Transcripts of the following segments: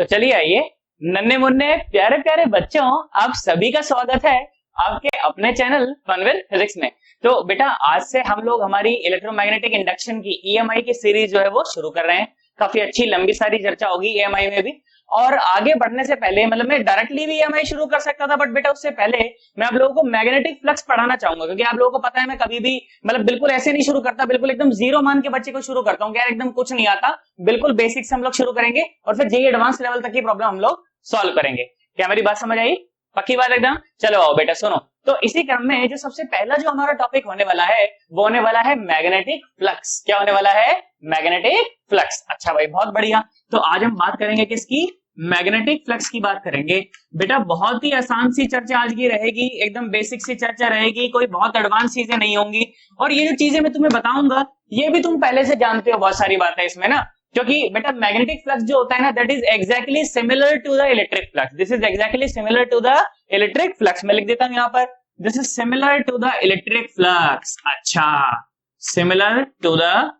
तो चलिए आइए नन्हे मुन्ने प्यारे प्यारे बच्चों, आप सभी का स्वागत है आपके अपने चैनल फन विद फिजिक्स में। तो बेटा आज से हम लोग हमारी इलेक्ट्रोमैग्नेटिक इंडक्शन की ईएमआई की सीरीज जो है वो शुरू कर रहे हैं। काफी अच्छी लंबी सारी चर्चा होगी ईएमआई में भी। और आगे बढ़ने से पहले मतलब मैं डायरेक्टली भी ईएमआई शुरू कर सकता था, बट बेटा उससे पहले मैं आप लोगों को मैग्नेटिक फ्लक्स पढ़ाना चाहूंगा, क्योंकि आप लोगों को पता है मैं कभी भी मतलब बिल्कुल ऐसे नहीं शुरू करता, बिल्कुल एकदम जीरो मान के बच्चे को शुरू करता हूँ, यार एकदम कुछ नहीं आता, बिल्कुल बेसिक से हम लोग शुरू करेंगे और फिर जेई एडवांस लेवल तक की प्रॉब्लम हम लोग सॉल्व करेंगे। क्या मेरी बात समझ आई? पक्की बात एकदम। चलो आओ बेटा सुनो। तो इसी क्रम में जो सबसे पहला जो हमारा टॉपिक होने वाला है वो होने वाला है मैग्नेटिक फ्लक्स। क्या होने वाला है? Magnetic flux. अच्छा भाई बहुत बढ़िया। तो आज हम बात करेंगे किसकी? मैग्नेटिक फ्लक्स की बात करेंगे। बेटा बहुत ही आसान सी चर्चा आज की रहेगी, एकदम बेसिक सी चर्चा रहेगी, कोई बहुत एडवांस चीजें नहीं होंगी। और ये जो चीजें मैं तुम्हें बताऊंगा ये भी तुम पहले से जानते हो, बहुत सारी बातें इसमें ना, क्योंकि बेटा मैग्नेटिक फ्लक्स जो होता है ना that is exactly similar to the electric flux. This is exactly similar to the electric flux. मैं लिख देता हूं यहां पर, this is similar to the electric flux. अच्छा, similar to the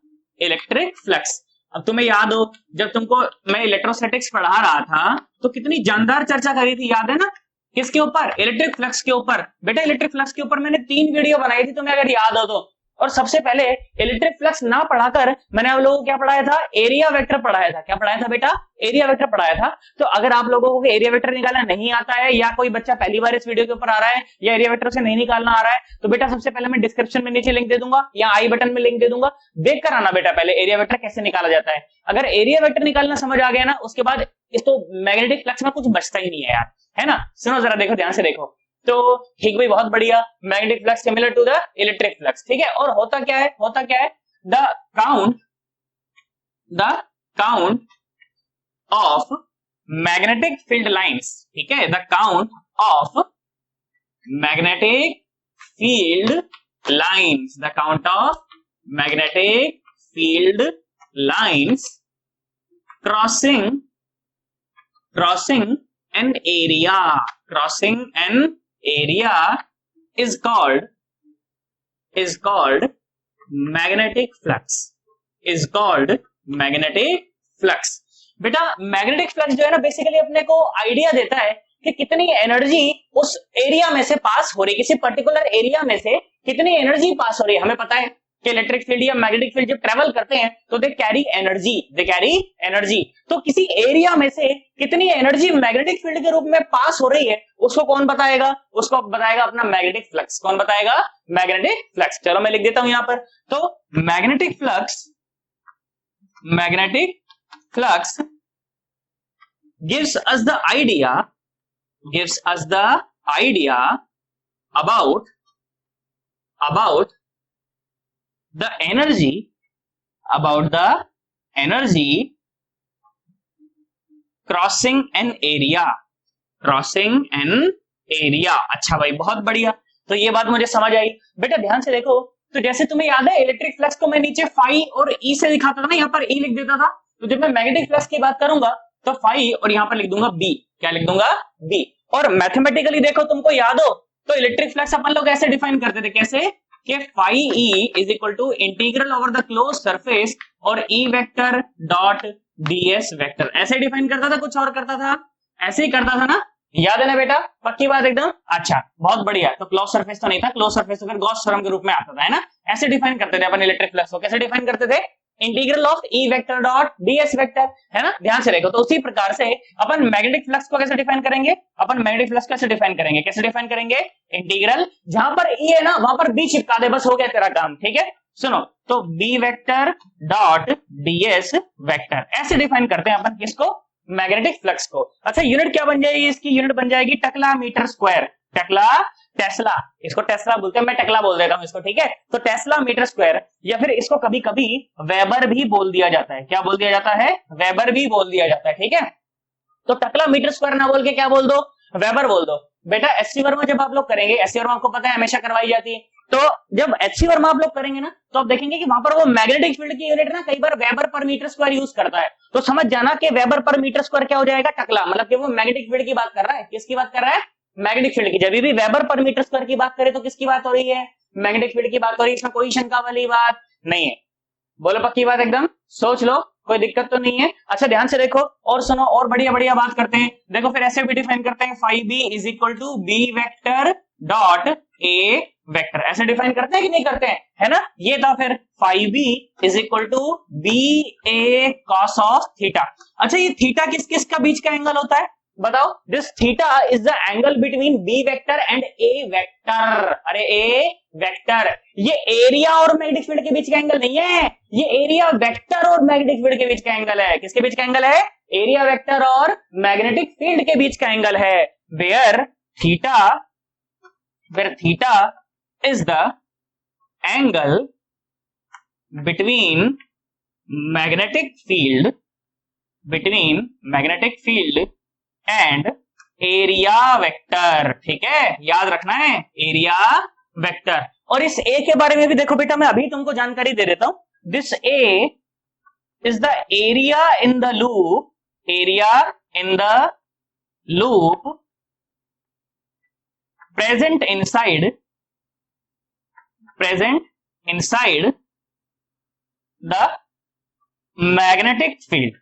electric flux. अब तुम्हें याद हो जब तुमको मैं इलेक्ट्रोस्टैटिक्स पढ़ा रहा था तो कितनी जानदार चर्चा करी थी, याद है ना? किसके ऊपर? इलेक्ट्रिक फ्लक्स के ऊपर। बेटा इलेक्ट्रिक फ्लक्स के ऊपर मैंने 3 वीडियो बनाई थी, तुम्हें अगर याद हो तो। और सबसे पहले इलेक्ट्रिक फ्लक्स ना पढ़ाकर मैंने आप लोगों को क्या पढ़ाया था? एरिया वेक्टर पढ़ाया था। क्या पढ़ाया था बेटा? एरिया वेक्टर पढ़ाया था। तो अगर आप लोगों को एरिया वेक्टर निकालना नहीं आता है, या कोई बच्चा पहली बार इस वीडियो के ऊपर आ रहा है, या एरिया वेक्टर से नहीं निकालना आ रहा है, तो बेटा सबसे पहले मैं डिस्क्रिप्शन में नीचे लिंक दे दूंगा या आई बटन में लिंक दे दूंगा, देख कर आना बेटा पहले एरिया वेक्टर कैसे निकाला जाता है। अगर एरिया वेक्टर निकालना समझ आ गया ना, उसके बाद इस तो मैग्नेटिक फ्लक्स में कुछ बचता ही नहीं है यार, है ना? सुनो जरा, देखो ध्यान से देखो। तो ठीक भाई बहुत बढ़िया, magnetic flux similar to the electric flux. ठीक है, और होता क्या है? होता क्या है? The count of magnetic field lines. ठीक है, the count of magnetic field lines, the count of magnetic field lines crossing an area, crossing an area is called magnetic flux, is called magnetic flux। बेटा magnetic flux जो है ना basically अपने को idea देता है कि कितनी एनर्जी उस एरिया में से पास हो रही है, किसी पर्टिकुलर एरिया में से कितनी एनर्जी पास हो रही है। हमें पता है कि इलेक्ट्रिक फील्ड या मैग्नेटिक फील्ड जब ट्रेवल करते हैं तो दे कैरी एनर्जी। तो किसी एरिया में से कितनी एनर्जी मैग्नेटिक फील्ड के रूप में पास हो रही है उसको कौन बताएगा? उसको बताएगा अपना मैग्नेटिक फ्लक्स। कौन बताएगा? Magnetic flux. चलो मैं लिख देता हूं यहां पर। तो magnetic flux gives us the idea about the energy crossing an area। अच्छा भाई बहुत बढ़िया। तो ये बात मुझे समझ आई। बेटा ध्यान से देखो, तो जैसे तुम्हें याद है इलेक्ट्रिक फ्लक्स को मैं नीचे फाई और ई से दिखाता था ना, यहाँ पर ई लिख देता था। तो जब मैं मैग्नेटिक फ्लक्स की बात करूंगा तो फाई और यहाँ पर लिख दूंगा बी। क्या लिख दूंगा? बी। और मैथमेटिकली देखो तुमको याद हो तो इलेक्ट्रिक फ्लक्स अपन लोग ऐसे डिफाइन करते थे, कैसे कि phi E is equal to integral over the closed surface और E vector dot DS vector. ऐसे डिफाइन करता था, कुछ और करता था? ऐसे ही करता था ना, याद है ना बेटा? पक्की बात एकदम। अच्छा बहुत बढ़िया। तो क्लोज सरफेस तो नहीं था, क्लोज सरफेस तो फिर गॉस थ्योरम के रूप में आता था, है ना? ऐसे डिफाइन करते थे अपन इलेक्ट्रिक फ्लक्स को। कैसे डिफाइन करते थे? Integral of E vector dot DS vector, है ना? ध्यान से देखो। तो उसी प्रकार से अपन मैग्नेटिक फ्लक्स को कैसे डिफाइन करेंगे? अपन मैग्नेटिक फ्लक्स कैसे डिफाइन करेंगे? इंटीग्रल, जहां पर ई है ना वहां पर बी चिपका दे, बस हो गया तेरा काम। ठीक है, सुनो। तो B vector dot DS vector, ऐसे डिफाइन करते हैं अपन किसको? मैग्नेटिक फ्लक्स को। अच्छा यूनिट क्या बन जाएगी? इसकी यूनिट बन जाएगी टकला मीटर स्क्वायर। टेस्ला, इसको टेस्ला बोलते हैं, मैं टकला बोल देता हूं इसको। ठीक है, तो टेस्ला मीटर स्क्वायर, या फिर इसको कभी कभी वेबर भी बोल दिया जाता है। क्या बोल दिया जाता है? वेबर भी बोल दिया जाता है। ठीक है, तो टकला मीटर स्क्वायर ना बोल के क्या बोल दो? वेबर बोल दो। बेटा एचसी वर्मा जब आप लोग करेंगे, एचसी वर्मा आपको पता है हमेशा करवाई जाती है, तो जब एचसी वर्मा आप लोग करेंगे ना तो आप देखेंगे कि वहां पर वो मैग्नेटिक फील्ड की यूनिट ना कई बार weber per metre square use करता है। तो समझ जाना कि वेबर पर मीटर स्क्वायर क्या हो जाएगा? टकला। मतलब कि वो मैग्नेटिक फील्ड की बात कर रहा है। किसकी बात कर रहा है? मैग्नेटिक फील्ड की। जब भी वेबर पर मीटर स्क्वायर की बात करें तो किसकी बात हो रही है? मैग्नेटिक फील्ड की बात हो रही है। इसमें कोई शंका वाली बात नहीं है। बोलो पक्की बात एकदम, सोच लो। कोई दिक्कत तो नहीं है। अच्छा ध्यान से देखो और सुनो और बढ़िया बढ़िया बात करते हैं। देखो फिर ऐसे भी डिफाइन करते हैं, phi B is equal to B vector dot A vector, ऐसे डिफाइन करते हैं कि नहीं करते हैं, है ना। ये था फिर phi B is equal to B A cos of theta. अच्छा ये थीटा किस किस का बीच का एंगल होता है बताओ। This theta is the angle between B vector and A vector. अरे ए वेक्टर, ये एरिया और मैग्नेटिक फील्ड के बीच का एंगल नहीं है, ये एरिया वेक्टर और मैग्नेटिक फील्ड के बीच का एंगल है। किसके बीच का एंगल है? एरिया वेक्टर और मैग्नेटिक फील्ड के बीच का एंगल है। Where theta is the angle between magnetic field and area vector. ठीक है, याद रखना है एरिया वेक्टर। और इस ए के बारे में भी देखो बेटा, मैं अभी तुमको जानकारी दे देता हूं। This A is the area in the loop present inside the magnetic field,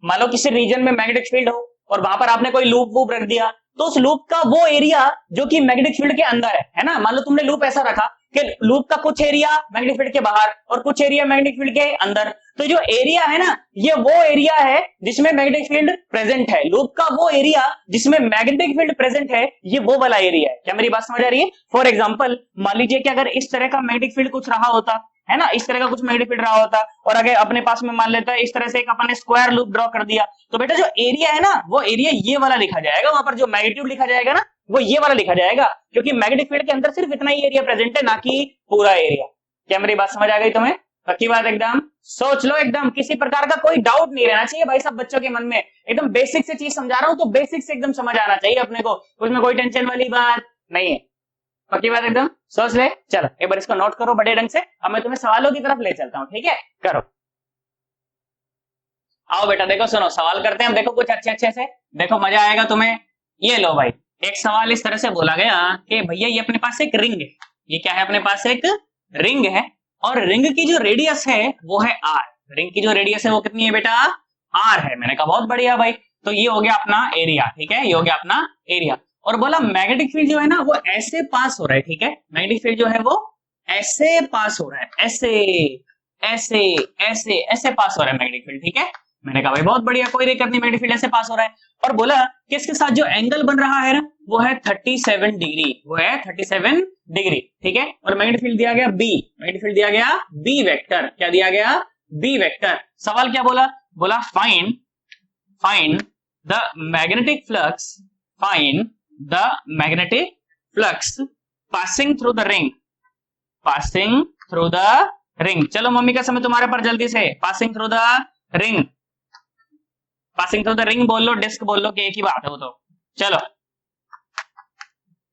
मान लो किसी रीजन में मैग्नेटिक फील्ड हो और वहां पर आपने कोई लूप वूप रख दिया, तो उस लूप का वो एरिया जो कि मैग्नेटिक फील्ड के अंदर है ना। मान लो तुमने लूप ऐसा रखा कि लूप का कुछ एरिया मैग्नेटिक फील्ड के बाहर और कुछ एरिया मैग्नेटिक फील्ड के अंदर, तो जो एरिया है ना ये वो एरिया है जिसमें मैग्नेटिक फील्ड प्रेजेंट है। लूप का वो एरिया जिसमें मैग्नेटिक फील्ड प्रेजेंट है, ये वो वाला एरिया है। क्या मेरी बात समझ आ रही है? फॉर एग्जांपल मान लीजिए कि अगर इस तरह का मैग्नेटिक फील्ड कुछ रहा होता है ना, इस तरह का कुछ मैग्नेटिक फील्ड रहा होता और अगर अपने पास में मान लेता है इस तरह से एक अपन स्क्वायर लूप ड्रॉ कर दिया, तो बेटा जो एरिया है ना वो एरिया ये वाला लिखा जाएगा। वहां पर जो मैग्नीट्यूड लिखा जाएगा ना वो ये वाला लिखा जाएगा, क्योंकि मैग्नेटिक फील्ड के अंदर सिर्फ इतना ही एरिया प्रेजेंट है, ना कि पूरा एरिया। क्या मेरी बात समझ आ गई तुम्हें? पक्की बात एकदम? सोच लो एकदम, किसी प्रकार का कोई डाउट नहीं रहना चाहिए भाई सब बच्चों के मन में। एकदम बेसिक से चीज समझा रहा हूं तो बेसिक से एकदम समझ आना चाहिए अपने को, उसमें कोई टेंशन वाली बात नहीं है। पक्की बात एकदम? सोच ले। चलो एक बार इसको नोट करो बड़े ढंग से, अब मैं तुम्हें सवालों की तरफ ले चलता हूं। ठीक है, करो। आओ बेटा देखो, सुनो सवाल करते हैं हम। देखो कुछ अच्छे से, देखो मजा आएगा तुम्हें। ये लो भाई, एक सवाल इस तरह से बोला गया कि भैया ये अपने पास एक रिंग है। ये क्या है? अपने पास एक रिंग है और रिंग की जो रेडियस है वो है आर। रिंग की जो रेडियस है वो कितनी है बेटा? आर है। मैंने कहा बहुत बढ़िया भाई, तो ये हो गया अपना एरिया। ठीक है, ये हो गया अपना एरिया। और बोला मैग्नेटिक फील्ड जो है ना वो ऐसे पास हो रहा है। ठीक है, मैग्नेटिक फील्ड जो है वो ऐसे पास हो रहा है, ऐसे ऐसे ऐसे ऐसे पास हो रहा है मैग्नेटिक फील्ड। ठीक है, मैंने कहा भाई बहुत बढ़िया, कोई दिक्कत नहीं, मैग्नेटिक फील्ड ऐसे पास हो रहा है। और बोला कि इसके साथ जो एंगल बन रहा है ना वो है 37 डिग्री, वो है 37 डिग्री। ठीक है, और मैग्नेटिक फील्ड दिया गया बी, मैग्नेटिक फील्ड दिया गया बी वेक्टर। क्या दिया गया? B vector. सवाल क्या बोला? बोला find the magnetic flux, find the magnetic flux passing through the ring, passing through the ring. चलो मम्मी का समय तुम्हारे पर, जल्दी से passing through the ring, passing through the ring बोल लो, डिस्क बोल लो, कि एक ही बात है वो तो। चलो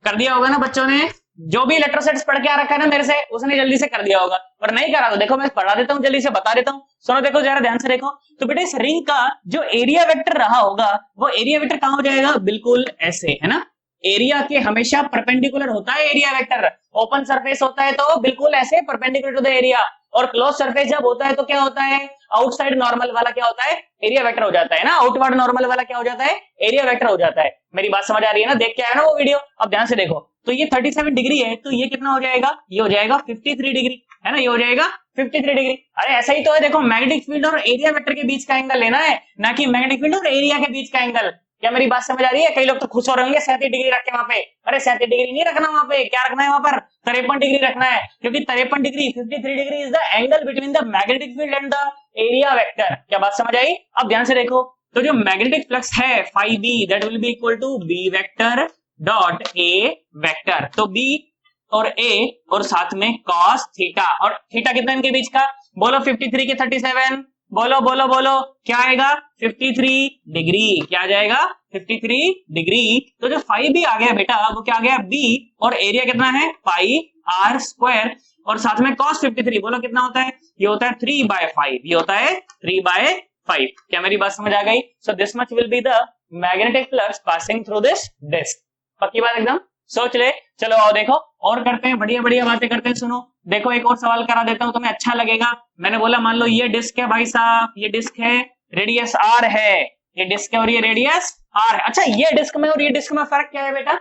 कर दिया होगा ना बच्चों ने? जो भी इलेक्ट्रोसेट्स पढ़ के आ रखा है ना मेरे से, उसने जल्दी से कर दिया होगा, पर नहीं करा तो देखो मैं पढ़ा देता हूँ, जल्दी से बता देता हूँ। सुनो देखो जरा ध्यान से देखो। तो बेटा इस रिंग का जो एरिया वेक्टर रहा होगा वो एरिया वेक्टर कहां हो जाएगा? बिल्कुल ऐसे, है ना। एरिया के हमेशा परपेंडिकुलर होता है एरिया वेक्टर। ओपन सरफेस होता है तो बिल्कुल ऐसे परपेंडिकुलर टू द एरिया, और क्लोज सरफेस जब होता है तो क्या होता है? आउटसाइड नॉर्मल वाला क्या होता है? एरिया वेक्टर हो जाता है ना। आउटवर्ड नॉर्मल वाला क्या हो जाता है? एरिया वेक्टर हो जाता है। मेरी बात समझ आ रही है ना? देख के आया ना वो वीडियो? अब ध्यान से देखो, तो ये 37 डिग्री है, तो ये कितना हो जाएगा? ये हो जाएगा 53 डिग्री, है ना। ये हो जाएगा 53 डिग्री। अरे ऐसा ही तो है, देखो मैग्नेटिक फील्ड और एरिया वेक्टर के बीच का एंगल लेना है, ना कि मैग्नेटिक फील्ड और एरिया के बीच का एंगल। क्या मेरी बात समझ आ रही है? कई लोग तो खुश हो रहे होंगे 37 डिग्री रख के वहां पे। अरे 37 डिग्री नहीं रखना वहां पे, क्या रखना है वहां पर? 53 डिग्री रखना है, क्योंकि 53 degree 53 degree is the angle between the magnetic field and the area vector. क्या बात समझ आई? अब ध्यान से देखो, तो जो मैग्नेटिक फ्लक्स है phi B that will be equal to B vector dot A vector. तो बी और ए और साथ में कॉस थीटा, और थीटा कितना इनके बीच का? बोलो 53 के 37, बोलो बोलो बोलो, क्या आएगा? 53 डिग्री। क्या आ जाएगा? 53 डिग्री। तो जो फाई बी आ गया बेटा वो क्या आ गया? बी, और एरिया कितना है? पाई आर स्क्वायर, और साथ में कॉस 53, बोलो कितना होता है? ये होता है 3/5, ये होता है 3/5। क्या मेरी बात समझ आ गई? So this much will be the magnetic flux passing through this disc. पक्की बात एकदम? सोच ले। चलो आओ देखो और करते हैं, बढ़िया बढ़िया बातें करते हैं। सुनो देखो एक और सवाल करा देता हूं, तुम्हें अच्छा लगेगा। मैंने बोला मान लो ये डिस्क है भाई साहब, ये डिस्क है, रेडियस आर है, ये डिस्क है और ये रेडियस आर है। अच्छा ये डिस्क में और ये डिस्क में फर्क क्या है बेटा?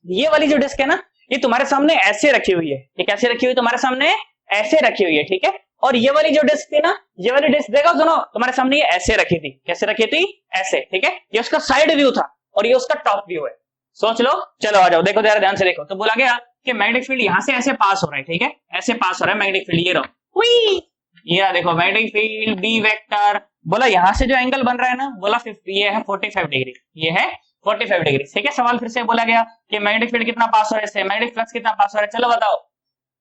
ये वाली जो डिस्क है ना, ये तुम्हारे सामने ऐसे रखी हुई है, ये कैसे रखी हुई है? तुम्हारे सामने ऐसे रखी हुई है, ठीक है। और ये वाली जो डिस्क थी ना, ये वाली डिस्क देखो सुनो, तुम्हारे सामने ये ऐसे रखी थी, कैसे रखी थी? ऐसे, ठीक है। ये उसका साइड व्यू था और ये उसका टॉप व्यू है, सोच लो। चलो आ जाओ, देखो जरा ध्यान से देखो। तो बोला गया कि मैग्नेटिक फील्ड यहां से ऐसे पास हो रहा है, ठीक है, ऐसे पास हो रहा है मैग्नेटिक फील्ड, ये रहो, हुई, ये देखो मैग्नेटिक फील्ड बी वेक्टर। बोला यहां से जो एंगल बन रहा है ना, बोला 50, ये है 45 डिग्री, ये है 45 डिग्री, ठीक है। सवाल फिर से बोला गया कि मैग्नेटिक फील्ड कितना पास हो रहा है इससे, मैग्नेटिक फ्लक्स कितना पास हो रहा है। चलो बताओ,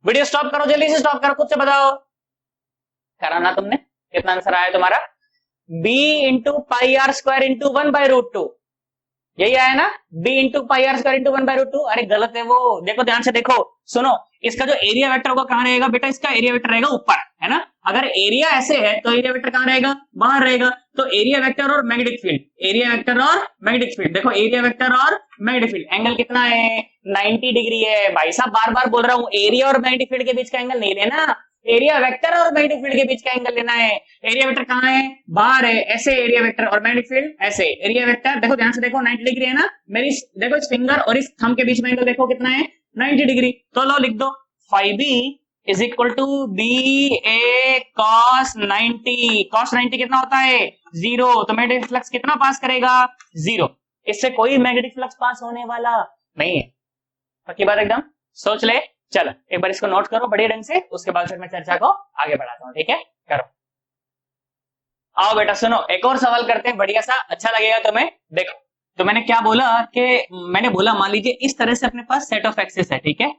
वीडियो स्टॉप करो, जल्दी से स्टॉप करो, खुद से बताओ। करा ना तुमने? कितना आंसर आया तुम्हारा? b into pi R square into 1/√2, यही आया ना, b into pi R square into 1/√2। अरे गलत है वो, देखो ध्यान से देखो, सुनो। इसका जो एरिया वेक्टर होगा कहां रहेगा बेटा? इसका एरिया वेक्टर रहेगा ऊपर, है ना। अगर एरिया ऐसे है तो एरिया वेक्टर कहां रहेगा? बाहर रहेगा। तो एरिया वेक्टर और मैग्नेटिक फील्ड, एरिया वेक्टर और मैग्नेटिक फील्ड, देखो एरिया वेक्टर और मैग्नेटिक फील्ड, एंगल कितना है? 90 डिग्री है। भाई साहब बार बार बोल रहा हूं, एरिया और मैग्नेटिक फील्ड के बीच का एंगल नहीं लेना, एरिया वेक्टर और मैग्नेटिक फील्ड के बीच का एंगल लेना है। एरिया वेक्टर कहां है? बाहर है, ऐसे एरिया वेक्टर, और मैग्नेटिक फील्ड ऐसे। एरिया वेक्टर देखो ध्यान से देखो, 90 डिग्री है ना, मेरी देखो इस फिंगर और इस थंब के बीच में एंगल देखो कितना है? 90 डिग्री। तो लो लिख दो, phi b is equal to B A cos 90। cos 90 कितना होता है? 0। तो मैग्नेटिक फ्लक्स कितना पास करेगा? 0। इससे कोई मैग्नेटिक फ्लक्स पास होने वाला नहीं है। पक्की बात एकदम, सोच ले। चलो एक बार इसको नोट करो बढ़िया ढंग से, उसके बाद फिर मैं चर्चा को आगे बढ़ाता हूं, ठीक है। करो, आओ बेटा सुनो, एक और सवाल करते हैं बढ़िया सा, अच्छा लगेगा तुम्हें। देखो तो मैंने क्या बोला कि मैंने बोला मान लीजिए इस तरह से अपने पास सेट ऑफ एक्सिस है, ठीक है।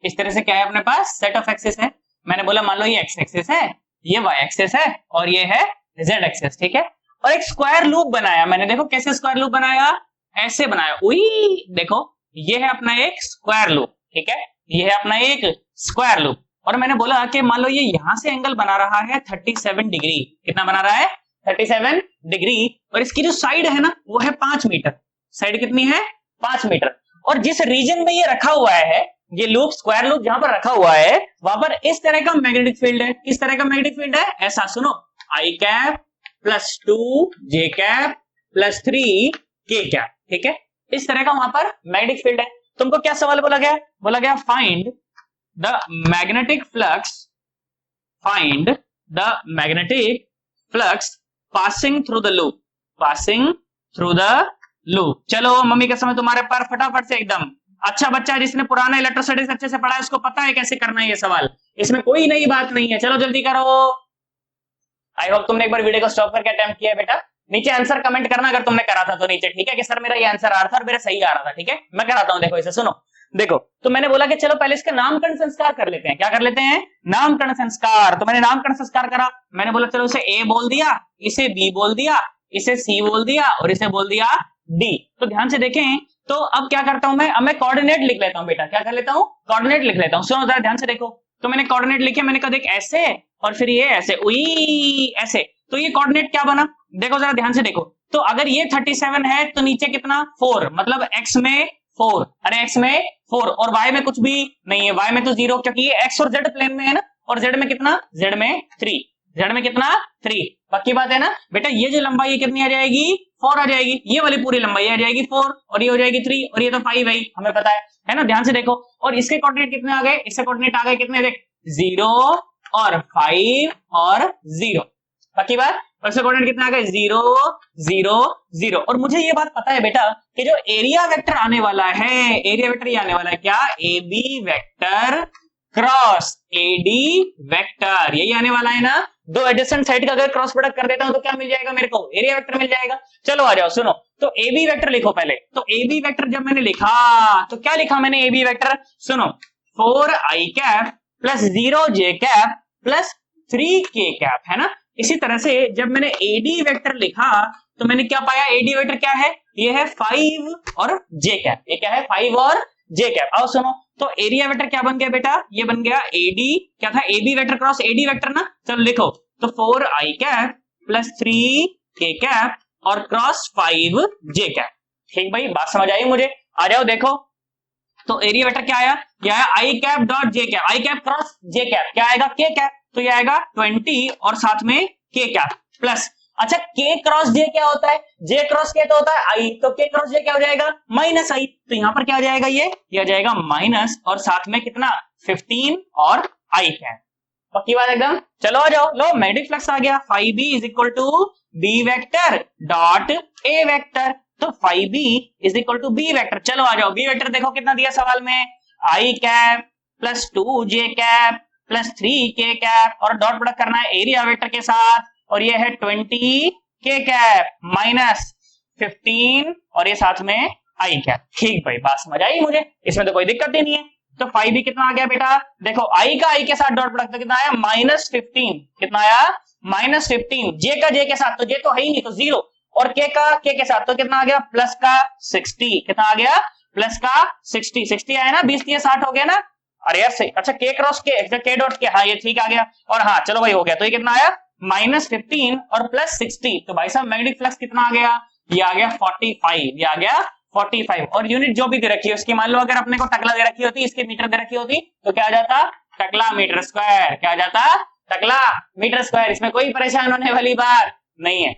इस तरह से क्या है अपने पास? सेट ऑफ एक्सिस है। मैंने बोला मान लो ये एक्स एक्सिस है, ये वाई एक्सिस है और ये है जेड एक्सिस, ठीक है। और एक स्क्वायर लूप बनाया मैंने, देखो कैसे स्क्वायर लूप बनाया? ऐसे बनाया, उई देखो ये है अपना एक स्क्वायर लूप, ठीक है, ये है अपना एक स्क्वायर लूप। और मैंने बोला कि मान लो ये यहां से एंगल बना रहा है 37 डिग्री, कितना बना रहा है? 37 डिग्री। और इसकी जो साइड है ना वो है 5 मीटर, साइड कितनी है? 5 मीटर। और जिस रीजन में ये रखा हुआ है, ये लूप स्क्वायर लूप जहां पर रखा हुआ है, वहां पर इस तरह का मैग्नेटिक फील्ड है। किस तरह का मैग्नेटिक फील्ड है? ऐसा सुनो, आई कैप प्लस 2 जे कैप प्लस 3 के कैप, ठीक है। इस तरह का वहां पर मैग्नेटिक फील्ड है। तुमको क्या सवाल बोला गया? बोला गया find the magnetic flux, find the magnetic flux passing through the loop, passing through the loop. चलो मम्मी का समय तुम्हारे पर, फटाफट से एकदम। अच्छा बच्चा जिसने पुराना इलेक्ट्रोस्टैटिक्स अच्छे से पढ़ा है उसको पता है कैसे करना है ये सवाल, इसमें कोई नई बात नहीं है। चलो जल्दी करो। आई होप तुमने एक बार वीडियो को स्टॉप करके अटेम्प्ट किया बेटा। नीचे आंसर कमेंट करना अगर तुमने करा था तो नीचे, ठीक है, कि सर मेरा ये आंसर आ रहा था और मेरा सही आ रहा था, ठीक है। मैं कराता हूं, देखो इसे सुनो। देखो तो मैंने बोला कि चलो पहले इसका नामकरण संस्कार कर लेते हैं। क्या कर लेते हैं? नामकरण संस्कार। तो मैंने नामकरण संस्कार करा। मैंने बोला चलो इसे ए बोल दिया, इसे बी बोल दिया, इसे सी बोल दिया और इसे बोल दिया डी। तो ध्यान से देखें, तो अब क्या करता हूं मैं? अब मैं कोऑर्डिनेट लिख लेता हूं बेटा। क्या कर लेता हूं? कोऑर्डिनेट लिख लेता हूं। सुनो जरा ध्यान से देखो, तो मैंने कोऑर्डिनेट लिखे, मैंने कहा देख ऐसे और फिर ये ऐसे, उई ऐसे। तो ये कोऑर्डिनेट क्या बना? देखो जरा ध्यान से देखो, तो अगर ये 37 है तो नीचे कितना? 4, मतलब x में 4, अरे x में 4 और y में कुछ भी नहीं है, y में तो 0, क्योंकि ये x और z प्लेन में है ना। और z में कितना? z में 3, z में कितना? 3। पक्की बात है ना बेटा। ये जो लंबाई कितनी आ जाएगी? 4 आ जाएगी। ये वाली पूरी लंबाई आ जाएगी 4 और ये हो जाएगी 3 और ये तो 5 है, हमें पता है ना। ध्यान से देखो, और इसके कोऑर्डिनेट कितने आ गए? इसके कोऑर्डिनेट आ गए कितने? देख 0 और 5 और 0। पक्की बात। इसके कोऑर्डिनेट कितने आ गए? 0 0 0। और मुझे ये बात पता है बेटा कि जो एरिया वेक्टर आने वाला है, एरिया वेक्टर ये आने वाला है क्या? A B vector cross AD vector, यही आने वाला है ना। दो एडजेसेंट साइड का अगर क्रॉस प्रोडक्ट कर देता हूं तो क्या मिल जाएगा मेरे को? एरिया वेक्टर मिल जाएगा। चलो आ जाओ सुनो, तो ए बी वेक्टर लिखो पहले। तो ए बी वेक्टर जब मैंने लिखा तो क्या लिखा मैंने? ए बी वेक्टर सुनो, 4 आई कैप प्लस 0 जे कैप प्लस 3 के कैप, है ना। इसी तरह से जब मैंने एडी वेक्टर लिखा तो मैंने क्या पाया? एडी वेक्टर क्या है? ये है 5 और जे कैप। ये क्या है? 5 और जे कैप। आओ सुनो, तो एरिया वेक्टर क्या बन गया बेटा? ये बन गया एडी, क्या था? AB vector cross AD vector ना। चलो लिखो, तो 4 आई कैप प्लस 3 के कैप और क्रॉस 5 जे कैप। ठीक भाई, बात समझ आई मुझे? आ जाओ देखो, तो एरिया वेक्टर क्या आया, ये आया आई कैप डॉट जे कैप, आई कैप क्रॉस जे कैप, क्या आएगा के कैप, तो ये आएगा 20 और साथ में के कैप प्लस, अच्छा के क्रॉस जे क्या होता है, जे क्रॉस के तो होता है आई, तो के क्रॉस जे क्या हो जाएगा माइनस आई, तो यहां पर क्या हो जाएगा, ये आ जाएगा माइनस और साथ में कितना 15 और आई कैप। पक्की बात एकदम। चलो आ जाओ, लो मैग्नेटिक फ्लक्स आ गया, phi b is equal to B vector dot A vector, तो phi b is equal to B vector. चलो आ जाओ, बी वेक्टर देखो कितना दिया सवाल में, आई कैप प्लस 2 जे कैप प्लस 3 के कैप और डॉट प्रोडक्ट करना है एरिया वेक्टर के साथ, और ये है 20 के कैप माइनस 15 और ये साथ में आई कैप। ठीक भाई, बात समझ आई मुझे, इसमें तो कोई दिक्कत ही नहीं है। तो phi b कितना आ गया बेटा, देखो आई का आई के साथ डॉट प्रोडक्ट, तो कितना आया -15, कितना आया -15, जे का जे के साथ, तो जे तो है ही नहीं तो 0, और के का के के साथ तो कितना आ गया प्लस का 60, कितना आ गया प्लस का 60 आया ना, 20 60 हो गया ना, अरे यार सही, अच्छा के क्रॉस के डॉट के, हाँ ये ठीक आ गया, और हाँ चलो भाई हो गया, तो ये कितना आया -15 और प्लस 60, तो भाई साहब मैग्नेटिक फ्लक्स कितना आ गया, ये आ गया 45, ये आ गया 45, और यूनिट जो भी दे रखी है उसकी, मान लो अगर अपने को टकला दे रखी होती, इसके मीटर दे रखी होती, तो क्या आ जाता टकला मीटर स्क्वायर, क्या आ जाता टकला मीटर स्क्वायर, इसमें कोई परेशान होने वाली बात नहीं है।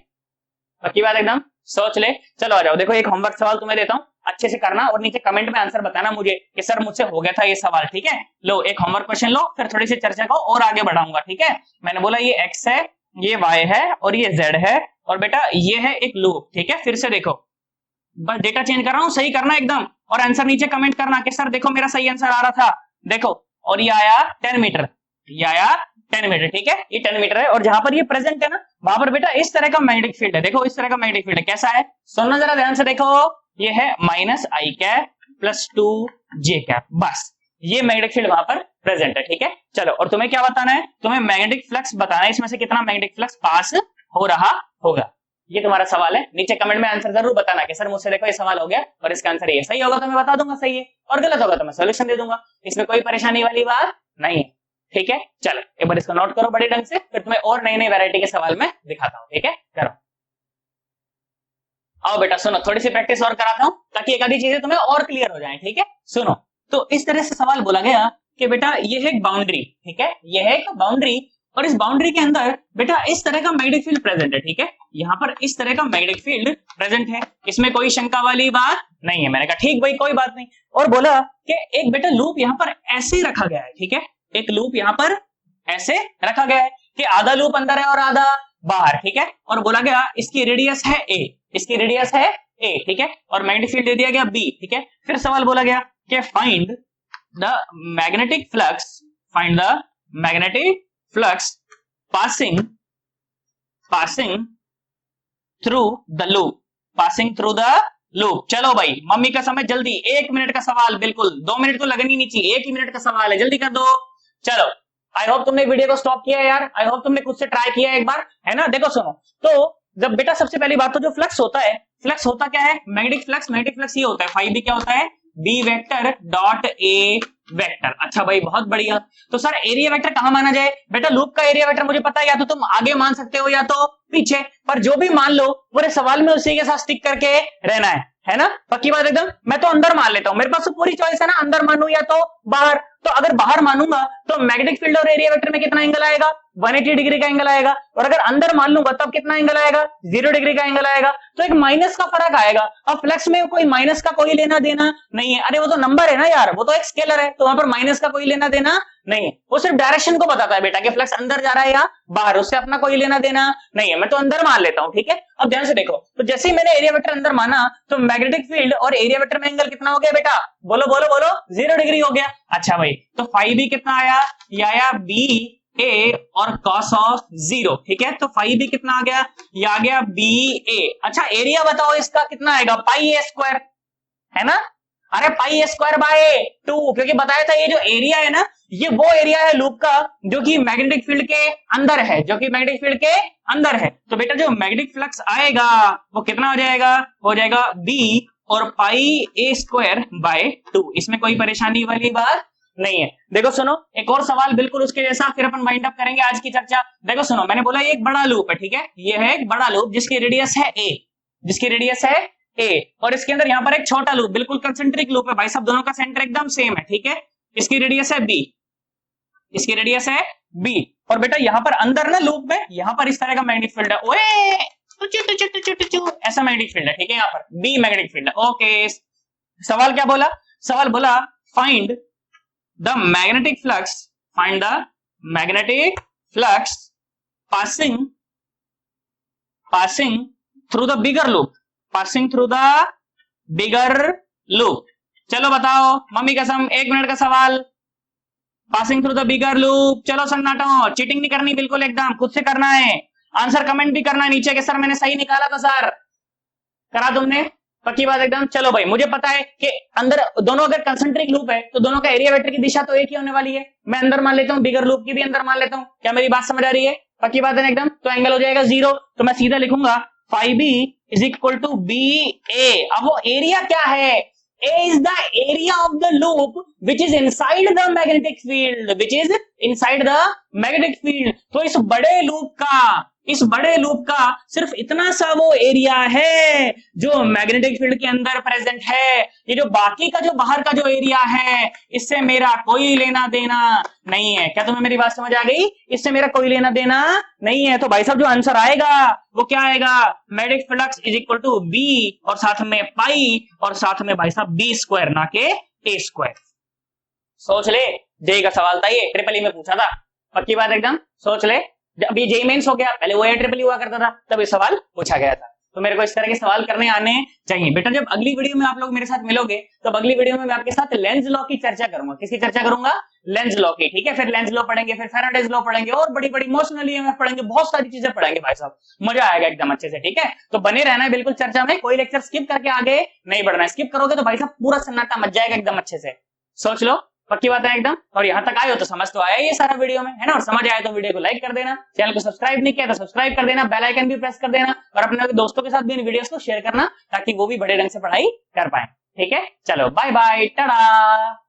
पक्की बात एकदम, सोच ले। चलो आ जाओ, देखो एक होमवर्क सवाल तुम्हें देता हूँ, अच्छे से करना और नीचे कमेंट में आंसर बताना मुझे कि सर मुझसे हो गया था ये सवाल, ठीक है। लो एक होमवर्क क्वेश्चन लो, फिर थोड़ी सी चर्चा को और आगे बढ़ाऊंगा, ठीक है। मैंने बोला ये एक्स है, ये वाई है और ये जेड है, और बेटा ये है एक लूप, ठीक है। फिर से देखो, बस डेटा चेंज कर रहा हूं, सही करना एकदम, और आंसर नीचे कमेंट करना कि सर देखो मेरा सही आंसर आ रहा था, देखो, और ये आया 10 मीटर, ये आया 10 मीटर, ठीक है, ये 10 मीटर है, और जहां पर ये प्रेजेंट है ना, वहां पर बेटा इस तरह का मैग्नेटिक फील्ड है, देखो इस तरह का मैग्नेटिक फील्ड है, कैसा है, सुनना जरा ध्यान से, देखो ये है माइनस आई कैप प्लस 2 जे कैप, बस ये मैग्नेटिक फील्ड वहां पर प्रेजेंट है, ठीक है। चलो, और तुम्हें क्या बताना है, तुम्हें मैग्नेटिक फ्लक्स बताना है, इसमें से कितना मैग्नेटिक फ्लक्स पास हो रहा होगा, ये तुम्हारा सवाल है। नीचे कमेंट में आंसर जरूर बताना कि सर मुझसे देखो ये सवाल हो गया और इसका आंसर ये, सही होगा तो मैं बता दूंगा सही है, और गलत होगा तो मैं सॉल्यूशन दे दूंगा, इसमें कोई परेशानी वाली बात नहीं है, ठीक है। चलो एक बार इसको नोट करो बड़े ढंग से, फिर तुम्हें और नई नई वैरायटी के सवाल में दिखाता हूँ, ठीक है। करो, आओ बेटा सुनो, थोड़ी सी प्रैक्टिस और कराता हूँ ताकि एक आधी चीजें तुम्हें और क्लियर हो जाए, ठीक है। सुनो, तो इस तरह से सवाल बोला गया कि बेटा ये है एक बाउंड्री, ठीक है, ये है एक बाउंड्री, और इस बाउंड्री के अंदर बेटा इस तरह का मैग्नेटिक फील्ड प्रेजेंट है, ठीक है, यहाँ पर इस तरह का मैग्नेटिक फील्ड प्रेजेंट है, इसमें कोई शंका वाली बात नहीं है। मैंने कहा ठीक भाई कोई बात नहीं, और बोला कि एक बेटा लूप यहाँ पर ऐसे रखा गया है, ठीक है, एक लूप यहाँ पर ऐसे रखा गया है कि आधा लूप अंदर है और आधा बाहर, ठीक है, और बोला गया इसकी रेडियस है ए, इसकी रेडियस है ए, ठीक है, और मैग्नेटिक फील्ड दे दिया गया बी, ठीक है। फिर सवाल बोला गया कि find the magnetic flux, find the magnetic flux passing through the loop, passing through the loop। चलो भाई मम्मी का समय, जल्दी 1 मिनट का सवाल, बिल्कुल 2 मिनट तो लगनी नहीं चाहिए, 1 ही मिनट का सवाल है, जल्दी कर दो। चलो, आई होप तुमने वीडियो को स्टॉप किया यार, आई होप तुमने खुद से ट्राई किया एक बार, है ना। देखो सुनो, तो जब बेटा सबसे पहली बात तो जो फ्लक्स होता है, फ्लक्स होता क्या है, मैग्नेटिक फ्लक्स, मैग्नेटिक फ्लक्स ये होता है, phi b क्या होता है, B vector dot A vector. अच्छा भाई बहुत बढ़िया, तो सर एरिया वेक्टर कहां माना जाए, बेटा लूप का एरिया वेक्टर मुझे पता है, या तो तुम आगे मान सकते हो या तो पीछे, पर जो भी मान लो पूरे सवाल में उसी के साथ स्टिक करके रहना है ना। पक्की बात एकदम। मैं तो अंदर मान लेता हूं, मेरे पास तो पूरी चॉइस है ना, अंदर मानूं या तो बाहर। तो अगर बाहर मानूंगा तो मैग्नेटिक फील्ड और एरिया वेक्टर में कितना एंगल आएगा, 180 डिग्री का एंगल आएगा, और अगर अंदर मान लूंगा तब कितना एंगल आएगा, 0 डिग्री का एंगल आएगा, तो एक माइनस का फर्क आएगा। अब फ्लक्स में कोई माइनस का कोई लेना देना नहीं है, अरे वो तो नंबर है ना यार, वो तो एक स्केलर है, तो वहां पर माइनस का कोई लेना देना नहीं है, वो सिर्फ डायरेक्शन को बताता है बेटा कि फ्लक्स अंदर जा रहा है या बाहर, उससे अपना कोई लेना देना नहीं है। मैं तो अंदर मान लेता हूं, ठीक है। अब ध्यान से देखो, तो जैसे ही मैंने एरिया वेक्टर अंदर माना तो मैग्नेटिक फील्ड और एरिया वेक्टर में एंगल कितना हो गया बेटा, बोलो बोलो बोलो, 0 डिग्री हो गया। अच्छा भाई, तो phi b कितना आया, ये आया b a और cos ऑफ 0, ठीक है, तो phi b कितना आ गया, ये आ गया b a। अच्छा एरिया बताओ इसका कितना आएगा, पाई a स्क्वायर, है ना, अरे पाई a स्क्वायर बाय 2, क्योंकि बताया था ये जो एरिया है ना, ये वो एरिया है लूप का जो कि मैग्नेटिक फील्ड के अंदर है, जो कि मैग्नेटिक फील्ड के अंदर है। तो बेटा जो मैग्नेटिक फ्लक्स आएगा वो कितना हो जाएगा, हो जाएगा b और पाई a स्क्वायर बाय 2, इसमें कोई परेशानी वाली बात नहीं है। देखो सुनो, एक और सवाल बिल्कुल उसके जैसा, फिर अपन वाइंड अप करेंगे आज की चर्चा। देखो सुनो, मैंने बोला ये एक बड़ा लूप है, ठीक है, ये है एक बड़ा लूप जिसकी रेडियस है a, जिसकी रेडियस है ए, और इसके अंदर यहाँ पर एक छोटा लूप, बिल्कुल कंसेंट्रिक लूप है भाई साहब, दोनों का सेंटर एकदम सेम है, ठीक है। इसकी रेडियस है बी, इसकी रेडियस है बी, और बेटा यहाँ पर अंदर ना लूप में यहाँ पर इस तरह का मैग्नेटिक फील्ड है, ओए ऐसा मैग्नेटिक फील्ड है, ठीक है। यहाँ पर बी मैग्नेटिक फील्ड है, ओके। सवाल क्या बोला? सवाल बोला find the magnetic flux, find the magnetic flux passing through the bigger loop, passing through the bigger loop। चलो बताओ मम्मी कसम, 1 मिनट का सवाल। Passing through the bigger loop, चलो सन्नाटो, चीटिंग नहीं करनी, बिल्कुल एकदम खुद से करना है। आंसर कमेंट भी करना है नीचे के सर मैंने सही निकाला था सर, करा तुमने, पक्की बात एकदम। चलो भाई मुझे पता है कि अंदर दोनों अगर कंसेंट्रिक लूप है तो दोनों का एरिया वेक्टर की दिशा तो एक ही होने वाली है। मैं अंदर मान लेता हूँ, बिगर लूप की भी अंदर मान लेता हूँ। क्या मेरी बात समझ आ रही है? पक्की बात है एकदम। तो एंगल हो जाएगा 0, तो मैं सीधा लिखूंगा phi B is equal to B A. अब वो एरिया क्या है? A is the area of the loop which is inside the magnetic field, which is inside the magnetic field। तो इस बड़े लूप का सिर्फ इतना सा वो एरिया है जो मैग्नेटिक फील्ड के अंदर प्रेजेंट है। ये जो बाकी का जो बाहर का जो एरिया है इससे मेरा कोई लेना देना नहीं है। क्या तुम्हें मेरी बात समझ आ गई? इससे मेरा कोई लेना देना नहीं है। तो भाई साहब जो आंसर आएगा वो क्या आएगा? Magnetic flux is equal to B और साथ में पाई और साथ में भाई साहब बी स्क्वायर, ना के ए स्क्वायर। सोच ले, जेई का सवाल था ये, ट्रिपल ई में पूछा था, पक्की बात एकदम। सोच ले, अभी जेई मेंस हो गया, पहले वो ट्रिपल ई हुआ करता था, तब ये सवाल पूछा गया था। तो मेरे को इस तरह के सवाल करने आने चाहिए बेटा। जब अगली वीडियो में आप लोग मेरे साथ मिलोगे तो अगली वीडियो में मैं आपके साथ लेंस लॉ की चर्चा करूंगा। किसकी चर्चा करूंगा? लेंस लॉ की, ठीक है। फिर लेंस लॉ पढ़ेंगे, फिर फैराडेज लॉ पढ़ेंगे और बड़ी बड़ी मोशनल ईएमएफ पढ़ेंगे, बहुत सारी चीजें पढ़ेंगे भाई साहब, मजा आएगा एकदम अच्छे से, ठीक है। तो बने रहना है बिल्कुल चर्चा में, कोई लेक्चर स्किप करके आगे नहीं बढ़ना है। स्किप करोगे तो भाई साहब पूरा सन्नाटा मच जाएगा एकदम अच्छे से। सोच लो, पक्की बात है एकदम। और यहां तक आए हो तो समझ तो आया ये सारा वीडियो में, है ना। और समझ आया तो वीडियो को लाइक कर देना, चैनल को सब्सक्राइब नहीं किया तो सब्सक्राइब कर देना, बेल आइकन भी प्रेस कर देना और अपने दोस्तों के साथ भी इन वीडियोस को शेयर करना ताकि वो भी बड़े ढंग से पढ़ाई कर पाए, ठीक है। चलो बाय बाय, टाटा।